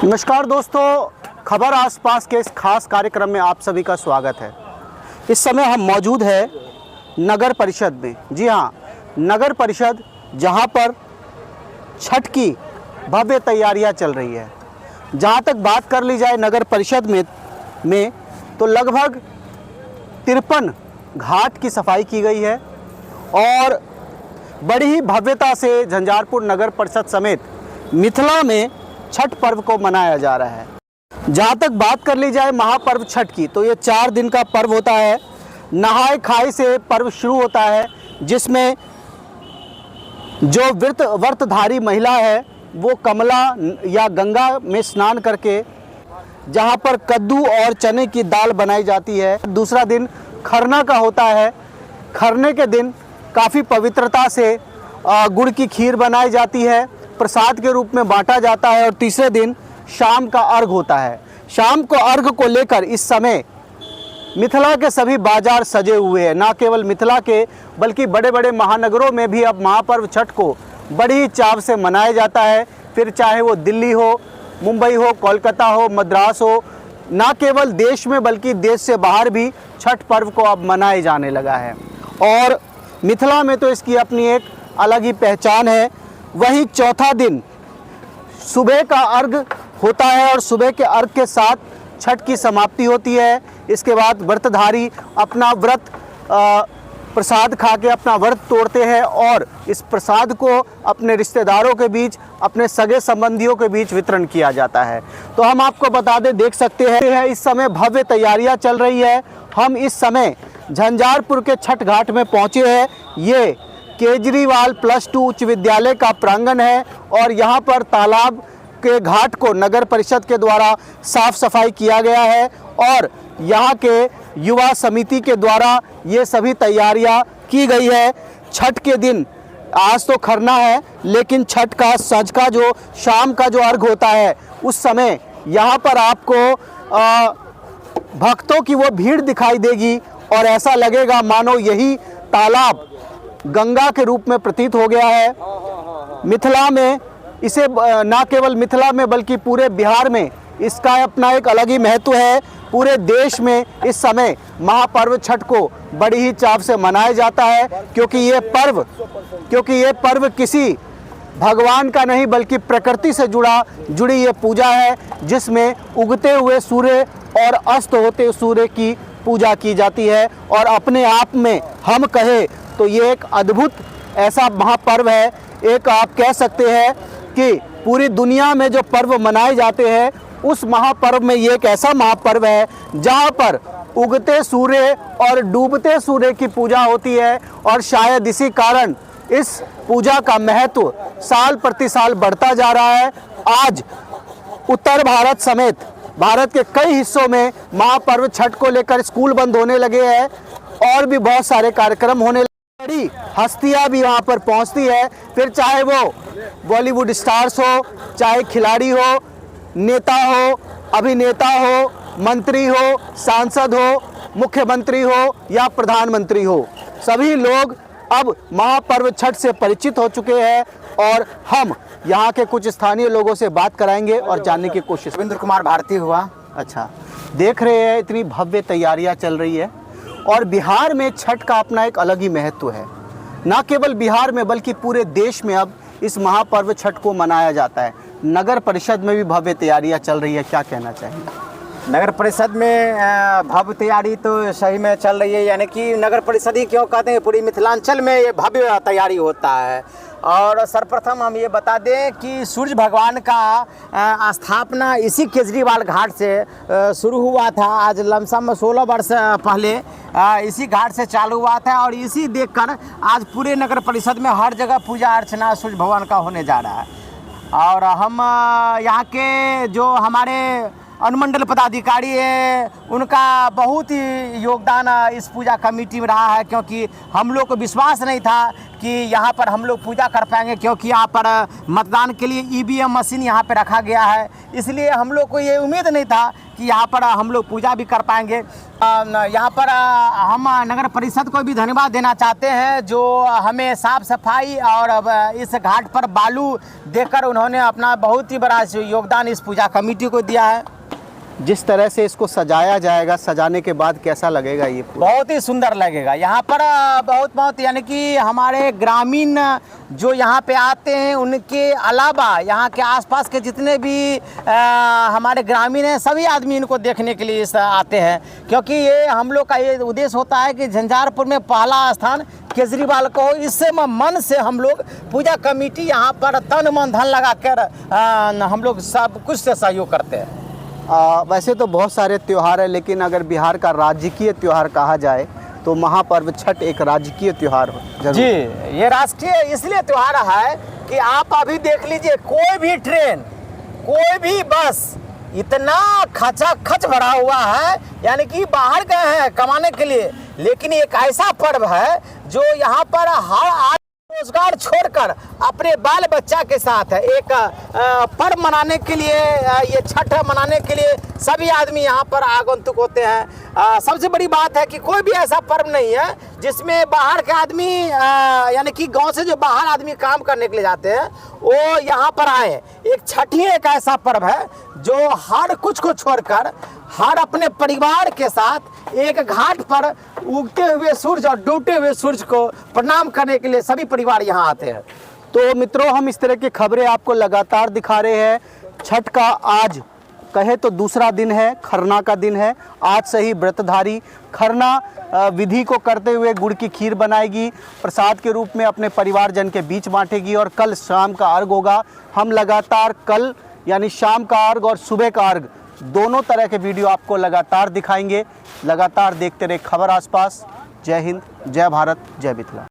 नमस्कार दोस्तों, खबर आसपास के इस खास कार्यक्रम में आप सभी का स्वागत है। इस समय हम मौजूद है नगर परिषद में। जी हाँ, नगर परिषद जहाँ पर छठ की भव्य तैयारियाँ चल रही है। जहाँ तक बात कर ली जाए नगर परिषद में तो लगभग 53 घाट की सफाई की गई है और बड़ी ही भव्यता से झंझारपुर नगर परिषद समेत मिथिला में छठ पर्व को मनाया जा रहा है। जहाँ तक बात कर ली जाए महापर्व छठ की तो ये 4 दिन का पर्व होता है। नहाय खाए से पर्व शुरू होता है, जिसमें जो व्रतधारी महिला है वो कमला या गंगा में स्नान करके जहाँ पर कद्दू और चने की दाल बनाई जाती है। दूसरा दिन खरना का होता है। खरने के दिन काफ़ी पवित्रता से गुड़ की खीर बनाई जाती है, प्रसाद के रूप में बांटा जाता है। और तीसरे दिन शाम का अर्घ होता है। शाम को अर्घ को लेकर इस समय मिथिला के सभी बाजार सजे हुए हैं। ना केवल मिथिला के बल्कि बड़े बड़े महानगरों में भी अब महापर्व छठ को बड़ी ही चाव से मनाया जाता है। फिर चाहे वो दिल्ली हो, मुंबई हो, कोलकाता हो, मद्रास हो, ना केवल देश में बल्कि देश से बाहर भी छठ पर्व को अब मनाए जाने लगा है। और मिथिला में तो इसकी अपनी एक अलग ही पहचान है। वहीं चौथा दिन सुबह का अर्घ होता है और सुबह के अर्घ के साथ छठ की समाप्ति होती है। इसके बाद व्रतधारी अपना व्रत प्रसाद खा के अपना व्रत तोड़ते हैं और इस प्रसाद को अपने रिश्तेदारों के बीच, अपने सगे संबंधियों के बीच वितरण किया जाता है। तो हम आपको बता दें, देख सकते हैं इस समय भव्य तैयारियां चल रही है। हम इस समय झंझारपुर के छठ घाट में पहुंचे हैं। ये केजरीवाल +2 उच्च विद्यालय का प्रांगण है और यहाँ पर तालाब के घाट को नगर परिषद के द्वारा साफ सफाई किया गया है और यहाँ के युवा समिति के द्वारा ये सभी तैयारियाँ की गई है। छठ के दिन आज तो खरना है, लेकिन छठ का सज का जो शाम का जो अर्घ होता है उस समय यहाँ पर आपको भक्तों की वो भीड़ दिखाई देगी और ऐसा लगेगा मानो यही तालाब गंगा के रूप में प्रतीत हो गया है। मिथिला में इसे ना केवल मिथिला में बल्कि पूरे बिहार में इसका अपना एक अलग ही महत्व है। पूरे देश में इस समय महापर्व छठ को बड़ी ही चाव से मनाया जाता है, क्योंकि ये पर्व किसी भगवान का नहीं बल्कि प्रकृति से जुड़ी ये पूजा है, जिसमें उगते हुए सूर्य और अस्त होते सूर्य की पूजा की जाती है। और अपने आप में हम कहें तो ये एक अद्भुत ऐसा महापर्व है। एक आप कह सकते हैं कि पूरी दुनिया में जो पर्व मनाए जाते हैं उस महापर्व में ये एक ऐसा महापर्व है जहाँ पर उगते सूर्य और डूबते सूर्य की पूजा होती है। और शायद इसी कारण इस पूजा का महत्व साल प्रति साल बढ़ता जा रहा है। आज उत्तर भारत समेत भारत के कई हिस्सों में महापर्व छठ को लेकर स्कूल बंद होने लगे हैं और भी बहुत सारे कार्यक्रम होने बड़ी हस्तियां भी वहां पर पहुंचती है। फिर चाहे वो बॉलीवुड स्टार्स हो, चाहे खिलाड़ी हो, नेता हो, अभिनेता हो, मंत्री हो, सांसद हो, मुख्यमंत्री हो या प्रधानमंत्री हो, सभी लोग अब महापर्व छठ से परिचित हो चुके हैं। और हम यहाँ के कुछ स्थानीय लोगों से बात कराएंगे और जानने की कोशिश। रविंद्र कुमार भारती हुआ। अच्छा, देख रहे हैं इतनी भव्य तैयारियां चल रही है और बिहार में छठ का अपना एक अलग ही महत्व है। ना केवल बिहार में बल्कि पूरे देश में अब इस महापर्व छठ को मनाया जाता है। नगर परिषद में भी भव्य तैयारियां चल रही है, क्या कहना चाहेंगे? नगर परिषद में भव्य तैयारी तो सही में चल रही है, यानी कि नगर परिषद ही क्यों कहते हैं, पूरी मिथिलांचल में ये भव्य तैयारी होता है। और सर्वप्रथम हम ये बता दें कि सूर्य भगवान का स्थापना इसी केजरीवाल घाट से शुरू हुआ था। आज लमसम 16 वर्ष पहले इसी घाट से चालू हुआ था और इसी देखकर आज पूरे नगर परिषद में हर जगह पूजा अर्चना सूर्य भगवान का होने जा रहा है। और हम यहाँ के जो हमारे अनुमंडल पदाधिकारी है उनका बहुत ही योगदान इस पूजा कमेटी में रहा है, क्योंकि हम लोग को विश्वास नहीं था कि यहाँ पर हम लोग पूजा कर पाएंगे, क्योंकि यहाँ पर मतदान के लिए ईवीएम मशीन यहाँ पे रखा गया है। इसलिए हम लोग को ये उम्मीद नहीं था कि यहाँ पर हम लोग पूजा भी कर पाएंगे। यहाँ पर हम नगर परिषद को भी धन्यवाद देना चाहते हैं, जो हमें साफ सफाई और इस घाट पर बालू देकर उन्होंने अपना बहुत ही बड़ा योगदान इस पूजा कमेटी को दिया है। जिस तरह से इसको सजाया जाएगा, सजाने के बाद कैसा लगेगा ये पूरा? बहुत ही सुंदर लगेगा। यहाँ पर बहुत यानी कि हमारे ग्रामीण जो यहाँ पे आते हैं, उनके अलावा यहाँ के आसपास के जितने भी हमारे ग्रामीण हैं, सभी आदमी इनको देखने के लिए आते हैं, क्योंकि ये हम लोग का ये उद्देश्य होता है कि झंझारपुर में पहला स्थान केजरीवाल को हो। इससे मन से हम लोग पूजा कमेटी यहाँ पर तन मन धन लगा कर हम लोग सब कुछ से सहयोग करते हैं। वैसे तो बहुत सारे त्यौहार हैं, लेकिन अगर बिहार का राजकीय त्यौहार कहा जाए तो महापर्व छठ एक राजकीय त्यौहार हो। जी, ये राष्ट्रीय इसलिए त्यौहार है कि आप अभी देख लीजिए, कोई भी ट्रेन, कोई भी बस इतना खच भरा हुआ है, यानी कि बाहर गए हैं कमाने के लिए, लेकिन एक ऐसा पर्व है जो यहाँ पर हर रोजगार छोड़कर अपने बाल बच्चा के साथ एक पर्व मनाने के लिए, ये छठ मनाने के लिए सभी आदमी यहाँ पर आगंतुक होते हैं। सबसे बड़ी बात है कि कोई भी ऐसा पर्व नहीं है जिसमें बाहर के आदमी यानी कि गांव से जो बाहर आदमी काम करने के लिए जाते हैं वो यहाँ पर आए। एक छठ ही एक ऐसा पर्व है जो हर कुछ को छोड़कर हर अपने परिवार के साथ एक घाट पर उगते हुए सूरज और डूबते हुए सूरज को प्रणाम करने के लिए सभी परिवार यहाँ आते हैं। तो मित्रों, हम इस तरह की खबरें आपको लगातार दिखा रहे हैं। छठ का आज कहे तो दूसरा दिन है, खरना का दिन है। आज से ही व्रतधारी खरना विधि को करते हुए गुड़ की खीर बनाएगी, प्रसाद के रूप में अपने परिवारजन के बीच बांटेगी, और कल शाम का अर्घ होगा। हम लगातार कल यानी शाम का अर्घ और सुबह का अर्घ दोनों तरह के वीडियो आपको लगातार दिखाएंगे। लगातार देखते रहे खबर आसपास। जय हिंद, जय भारत, जय मिथिला।